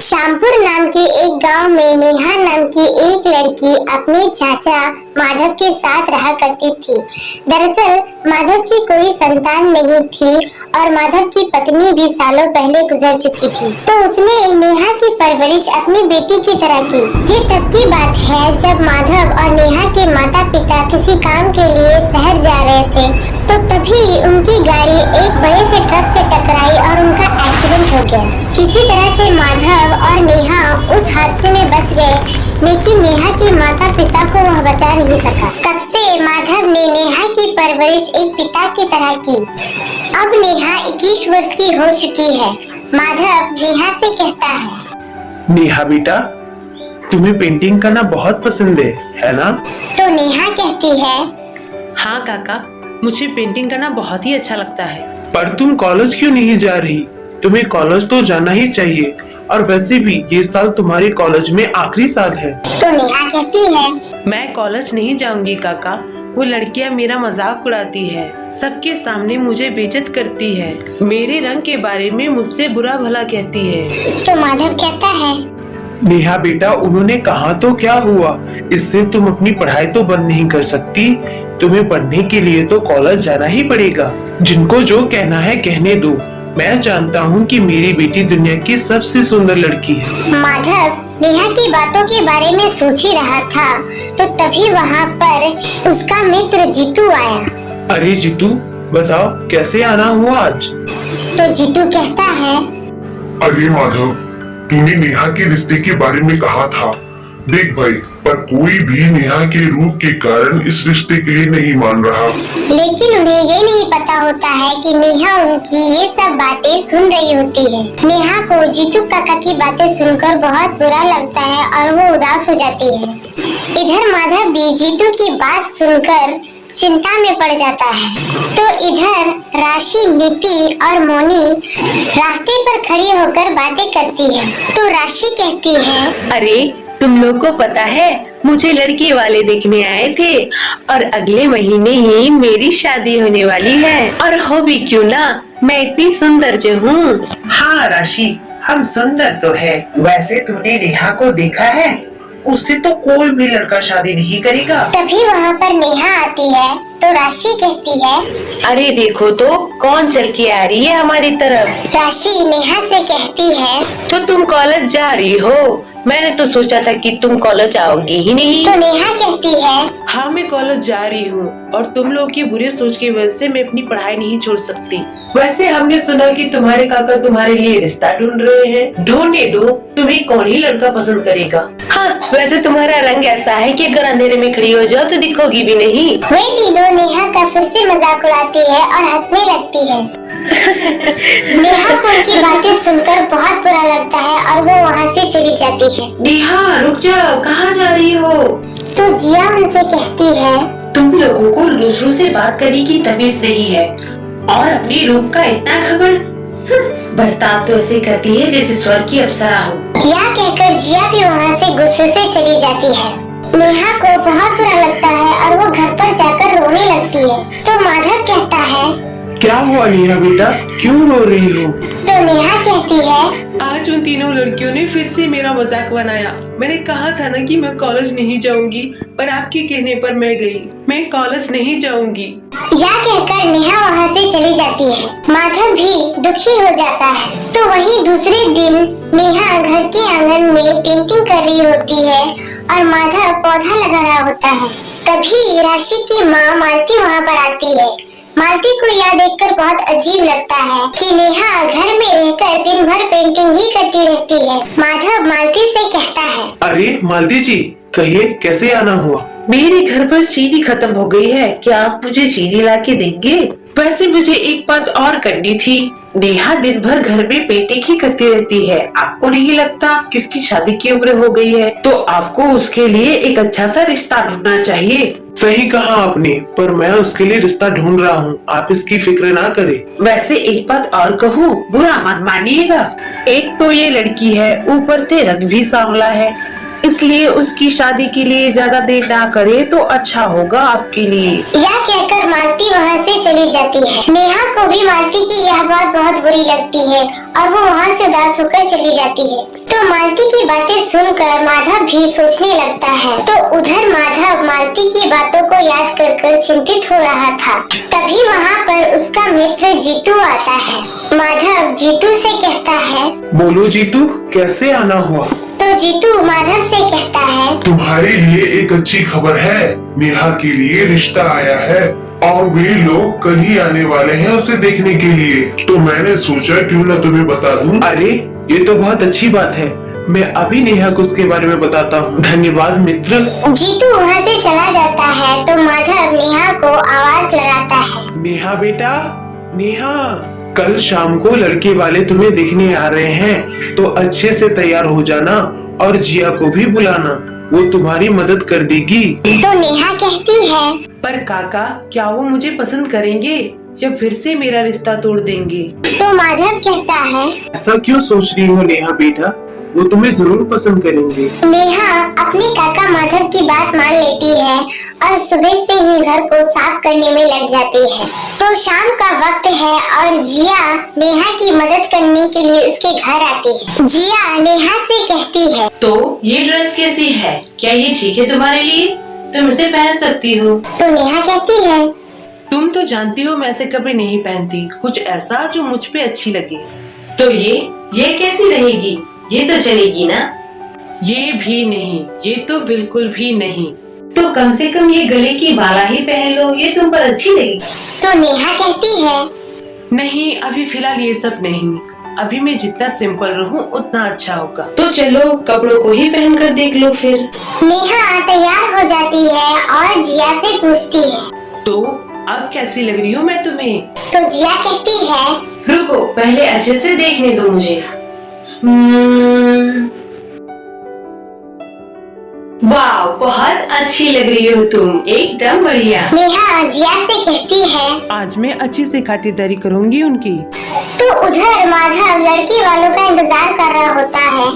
श्यामपुर नाम के एक गांव में नेहा नाम की एक लड़की अपने चाचा माधव के साथ रहा करती थी। दरअसल माधव की कोई संतान नहीं थी और माधव की पत्नी भी सालों पहले गुजर चुकी थी, तो उसने नेहा की परवरिश अपनी बेटी की तरह की। ये तब की बात है जब माधव और नेहा के माता पिता किसी काम के लिए शहर जा रहे थे, तो तभी उनकी गाड़ी एक बड़े से ट्रक से टकराई और उनका एक्सीडेंट हो गया। किसी तरह से माधव और नेहा उस हादसे में बच गए, लेकिन नेहा के माता पिता को वह बचा नहीं सका। तब से माधव ने नेहा की परवरिश एक पिता की तरह की। अब नेहा 21 वर्ष की हो चुकी है। माधव नेहा से कहता है, नेहा बेटा, तुम्हें पेंटिंग करना बहुत पसंद है ना? तो नेहा कहती है, हाँ काका, मुझे पेंटिंग करना बहुत ही अच्छा लगता है। पर तुम कॉलेज क्यों नहीं जा रही? तुम्हें कॉलेज तो जाना ही चाहिए, और वैसे भी ये साल तुम्हारे कॉलेज में आखिरी साल है। तो नेहा कहती है, मैं कॉलेज नहीं जाऊंगी काका। वो लड़कियां मेरा मजाक उड़ाती है, सबके सामने मुझे बेइज्जत करती है, मेरे रंग के बारे में मुझसे बुरा भला कहती है। तो माधव कहता है, नेहा बेटा, उन्होंने कहा तो क्या हुआ, इससे तुम अपनी पढ़ाई तो बंद नहीं कर सकती। तुम्हें पढ़ने के लिए तो कॉलेज जाना ही पड़ेगा। जिनको जो कहना है कहने दो। मैं जानता हूँ कि मेरी बेटी दुनिया की सबसे सुंदर लड़की है। माधव नेहा की बातों के बारे में सोच ही रहा था, तो तभी वहाँ पर उसका मित्र जीतू आया। अरे जीतू, बताओ कैसे आना हुआ आज? तो जीतू कहता है, अरे माधव, तूने नेहा के रिश्ते के बारे में कहा था। देख भाई, पर कोई भी नेहा के रूप के कारण इस रिश्ते के लिए नहीं मान रहा। लेकिन उन्हें ये नहीं पता होता है कि नेहा उनकी ये सब बातें सुन रही होती है। नेहा को जीतू काका की बातें सुनकर बहुत बुरा लगता है और वो उदास हो जाती है। इधर माधव भी जीतू की बात सुनकर चिंता में पड़ जाता है। तो इधर राशि, नीति और मोनी रास्ते पर खड़ी होकर बातें करती है। तो राशि कहती है, अरे तुम लोग को पता है, मुझे लड़की वाले देखने आए थे और अगले महीने ही मेरी शादी होने वाली है। और हो भी क्यों ना, मैं इतनी सुंदर जो हूँ। हाँ राशि, हम सुंदर तो है। वैसे तूने नेहा को देखा है? उससे तो कोई भी लड़का शादी नहीं करेगा। तभी वहाँ पर नेहा आती है। तो राशि कहती है, अरे देखो तो कौन चल के आ रही है हमारी तरफ। राशि नेहा से कहती है, तो तुम कॉलेज जा रही हो? मैंने तो सोचा था कि तुम कॉलेज आओगी ही नहीं। तो नेहा कहती है, हाँ, मैं कॉलेज जा रही हूँ और तुम लोग की बुरे सोच की वजह से मैं अपनी पढ़ाई नहीं छोड़ सकती। वैसे हमने सुना कि तुम्हारे काका तुम्हारे लिए रिश्ता ढूंढ रहे हैं। ढूंढने दो, तुम्हें कौन ही लड़का पसंद करेगा। हाँ, वैसे तुम्हारा रंग ऐसा है कि अगर अंधेरे में खड़ी हो जाओ तो दिखोगी भी नहीं। वे तीनों नेहा का फिर से मजाक उड़ाती है और हंसने लगती है। नेहा को उनकी बातें सुनकर बहुत बुरा लगता है और वो वहाँ से चली जाती है। नेहा रुक जा, कहाँ जा रही हो? तो जिया उनसे कहती है, तुम लोगों को दूसरों से बात करने की तमीज नहीं है और अपने रूप का इतना खबर। बर्ताव तो ऐसे करती है जैसे स्वर्ग की अप्सरा हो। यह कहकर जिया भी वहाँ से गुस्से से चली जाती है। नेहा को बहुत बुरा लगता है और वो घर पर जाकर रोने लगती है। तो माधव कहता है, क्या हुआ नेहा बेटा, क्यों रो रही हो? तो नेहा कहती है, आज उन तीनों लड़कियों ने फिर से मेरा मजाक बनाया। मैंने कहा था ना कि मैं कॉलेज नहीं जाऊंगी, पर आपके कहने पर मैं गई। मैं कॉलेज नहीं जाऊंगी। यह कहकर नेहा वहाँ से चली जाती है। माधव भी दुखी हो जाता है। तो वही दूसरे दिन नेहा घर के आंगन में पेंटिंग कर रही होती है और माधव पौधा लगा रहा होता है। तभी राशि की माँ मालती वहाँ पर आती है। मालती को यह देखकर बहुत अजीब लगता है कि नेहा घर में रहकर दिन भर पेंटिंग ही करती रहती है। माधव मालती से कहता है, अरे मालती जी, कहिए कैसे आना हुआ? मेरे घर पर चीनी खत्म हो गई है, क्या आप मुझे चीनी ला के देंगे? वैसे मुझे एक बात और करनी थी। नेहा दिन भर घर में पेंटिंग ही करती रहती है। आपको नहीं लगता कि उसकी शादी की उम्र हो गई है? तो आपको उसके लिए एक अच्छा सा रिश्ता ढूंढना चाहिए। सही कहा आपने, पर मैं उसके लिए रिश्ता ढूंढ रहा हूँ, आप इसकी फिक्र ना करें। वैसे एक बात और कहूँ, बुरा मत मानिएगा। एक तो ये लड़की है, ऊपर से रंग भी सांवला है। इसलिए उसकी शादी के लिए ज्यादा देर ना करे तो अच्छा होगा आपके लिए। यह कहकर मालती वहाँ से चली जाती है। नेहा को भी मालती की यह बात बहुत बुरी लगती है और वो वहाँ से उदास होकर चली जाती है। तो मालती की बातें सुनकर माधव भी सोचने लगता है। तो उधर माधव मालती की बातों को याद कर कर चिंतित हो रहा था। तभी वहाँ पर उसका मित्र जीतू आता है। माधव जीतू से कहता है, बोलो जीतू, कैसे आना हुआ? तो जीतू माधव से कहता है, तुम्हारे लिए एक अच्छी खबर है। नेहा के लिए रिश्ता आया है और वे लोग कल ही आने वाले हैं उसे देखने के लिए। तो मैंने सोचा क्यों न तुम्हें बता दूं। अरे ये तो बहुत अच्छी बात है, मैं अभी नेहा को उसके बारे में बताता हूँ। धन्यवाद मित्र। जीतू वहाँ से चला जाता है। तो माधव नेहा को आवाज लगाता है, नेहा बेटा, नेहा, कल शाम को लड़के वाले तुम्हें देखने आ रहे हैं, तो अच्छे से तैयार हो जाना और जिया को भी बुलाना, वो तुम्हारी मदद कर देगी। तो नेहा कहती है, पर काका, क्या वो मुझे पसंद करेंगे या फिर से मेरा रिश्ता तोड़ देंगे? तो माधव कहता है, ऐसा क्यों सोच रही हो नेहा बेटा, वो तुम्हें जरूर पसंद करेंगे। नेहा अपने काका माधव की बात मान लेती है और सुबह से ही घर को साफ करने में लग जाती है। तो शाम का वक्त है और जिया नेहा की मदद करने के लिए उसके घर आती है। जिया नेहा से कहती है, तो ये ड्रेस कैसी है? क्या ये ठीक है तुम्हारे लिए? तुम इसे पहन सकती हो। तो नेहा कहती है, तुम तो जानती हो मैं ऐसे कपड़े नहीं पहनती, कुछ ऐसा जो मुझ पे अच्छी लगे। तो ये कैसी रहेगी? ये तो चलेगी ना? ये भी नहीं, ये तो बिल्कुल भी नहीं। तो कम से कम ये गले की बाला ही पहन लो, ये तुम पर अच्छी लगेगी। तो नेहा कहती है, नहीं, अभी फिलहाल ये सब नहीं, अभी मैं जितना सिंपल रहूं उतना अच्छा होगा। तो चलो कपड़ों को ही पहन कर देख लो फिर। नेहा तैयार हो जाती है और जिया से पूछती है, तो अब कैसी लग रही हूँ मैं तुम्हें? तो जिया कहती है, रुको, पहले अच्छे से देखने दो मुझे। वाह, बहुत अच्छी लग रही हो तुम, एकदम बढ़िया। नेहा जिया से कहती है। आज मैं अच्छी से खातिरदारी करूंगी उनकी। तो उधर माधव लड़के वालों का इंतजार कर रहा होता है।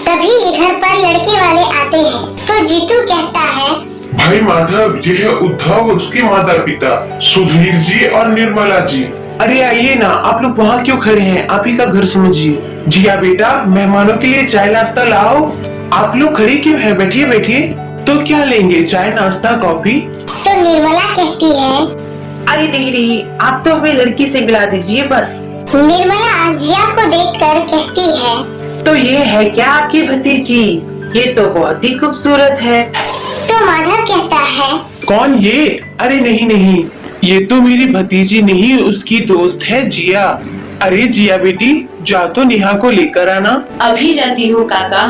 तभी घर पर लड़के वाले आते हैं। तो जीतू कहता है, भाई माधव, ये है उद्धव और उसके माता पिता सुधीर जी और निर्मला जी। अरे आइए ना, आप लोग वहाँ क्यों खड़े हैं? आप ही का घर समझिए। जिया बेटा, मेहमानों के लिए चाय नाश्ता लाओ। आप लोग खड़े क्यों हैं? बैठिए बैठिए। तो क्या लेंगे, चाय नाश्ता कॉफी? तो निर्मला कहती है, अरे नहीं, आप तो हमें लड़की से मिला दीजिए बस। निर्मला जिया को देखकर कहती है, तो ये है क्या आपकी भतीजी? ये तो बहुत ही खूबसूरत है। तो माधव कहता है, कौन ये? अरे नहीं नहीं, ये तो मेरी भतीजी नहीं, उसकी दोस्त है जिया। अरे जिया बेटी, जा तो नेहा को लेकर आना। अभी जाती हूँ काका।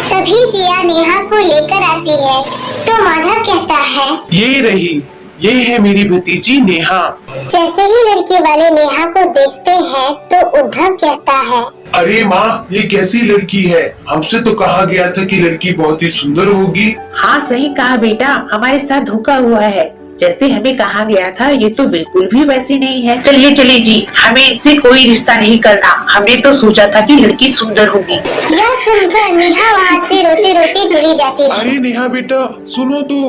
तभी जिया नेहा को लेकर आती है। तो माधव कहता है, ये रही, ये है मेरी भतीजी नेहा। जैसे ही लड़के वाले नेहा को देखते हैं तो उद्धव कहता है, अरे माँ, ये कैसी लड़की है? हमसे तो कहा गया था कि लड़की बहुत ही सुंदर होगी। हाँ सही कहा बेटा, हमारे साथ धोखा हुआ है। जैसे हमें कहा गया था ये तो बिल्कुल भी वैसी नहीं है। चलिए चलिए जी, हमें इनसे कोई रिश्ता नहीं करना। हमने तो सोचा था कि लड़की सुंदर होगी। यह सुनकर नेहा वहाँ से रोते रोते चली जाती है। अरे नेहा बेटा, सुनो तो।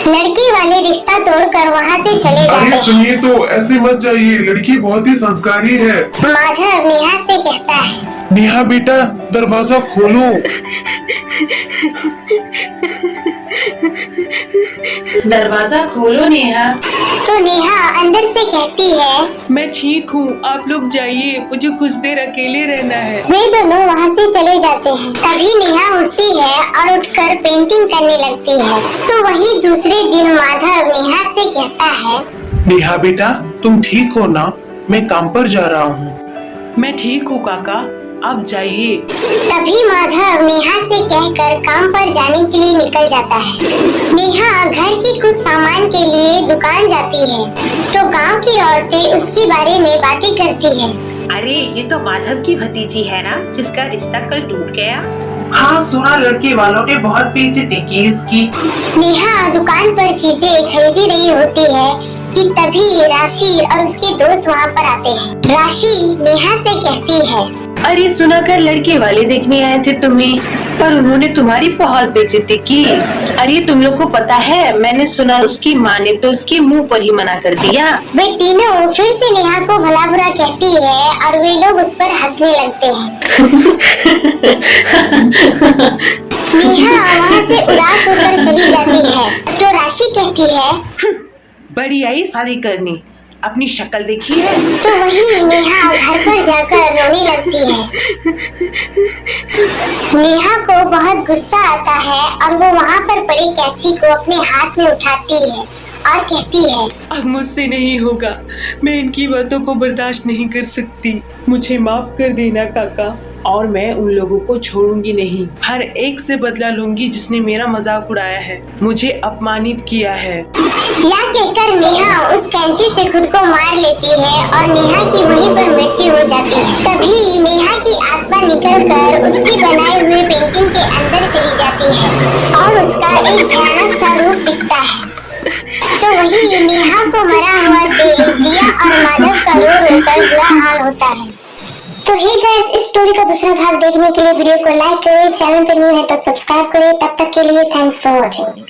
लड़के वाले रिश्ता तोड़कर वहाँ से चले अरे जाते हैं। सुनिए तो, ऐसे मत जाइए, लड़की बहुत ही संस्कारी है। माधव नेहा से कहता है, नेहा बेटा, दरवाजा खोलो। दरवाजा खोलो नेहा। तो नेहा अंदर से कहती है, मैं ठीक हूँ, आप लोग जाइए, मुझे कुछ देर अकेले रहना है। वे दोनों वहाँ से चले जाते हैं। तभी नेहा उठती है और उठकर पेंटिंग करने लगती है। तो वही दूसरे दिन माधव नेहा से कहता है, नेहा बेटा, तुम ठीक हो ना? मैं काम पर जा रहा हूँ। मैं ठीक हूँ काका, आप जाइए। तभी माधव नेहा से कहकर काम पर जाने के लिए निकल जाता है। नेहा घर के कुछ सामान के लिए दुकान जाती है। तो गांव की औरतें उसके बारे में बातें करती हैं। अरे ये तो माधव की भतीजी है ना, जिसका रिश्ता कल टूट गया। हाँ सुना, लड़के वालों ने बहुत बेइज्जती की इसकी। नेहा दुकान पर चीजें खरीदी रही होती है कि तभी राशि और उसके दोस्त वहाँ पर आते हैं। राशि नेहा से कहती है, अरे सुना कर लड़के वाले देखने आए थे तुम्हें। पर उन्होंने तुम्हारी बहुत बेइज्जती की। अरे तुम लोग को पता है, मैंने सुना उसकी माँ ने तो उसके मुंह पर ही मना कर दिया। वे तीनों फिर से नेहा को भला बुरा कहती है और वे लोग उस पर हंसने लगते हैं। नेहा वहाँ से उदास होकर चली जाती है तो राशि कहती है, बड़ी आई शादी करनी, अपनी शक्ल देखी है। तो वही नेहा घर पर जाकर रोने लगती है। नेहा को बहुत गुस्सा आता है और वो वहाँ पर पड़ी कैंची को अपने हाथ में उठाती है और कहती है, अब मुझसे नहीं होगा, मैं इनकी बातों को बर्दाश्त नहीं कर सकती, मुझे माफ कर देना काका, और मैं उन लोगों को छोड़ूंगी नहीं। हर एक से बदला लूंगी जिसने मेरा मजाक उड़ाया है, मुझे अपमानित किया है। यह कहकर नेहा उस कैंची से खुद को मार लेती है और नेहा की वहीं पर मृत्यु हो जाती है। तभी नेहा की आत्मा निकलकर उसकी बनाए हुए पेंटिंग के अंदर चली जाती है और उसका एक भयानक सा रूप दिखता है। तो वही नेहा को मरा हुआ देख जिया और माधव का रो रो कर बुरा हाल होता है। तो हे गाइस, इस स्टोरी का दूसरा भाग देखने के लिए वीडियो को लाइक करें, चैनल पर न्यू है तो सब्सक्राइब करें। तब तक के लिए थैंक्स फॉर वॉचिंग।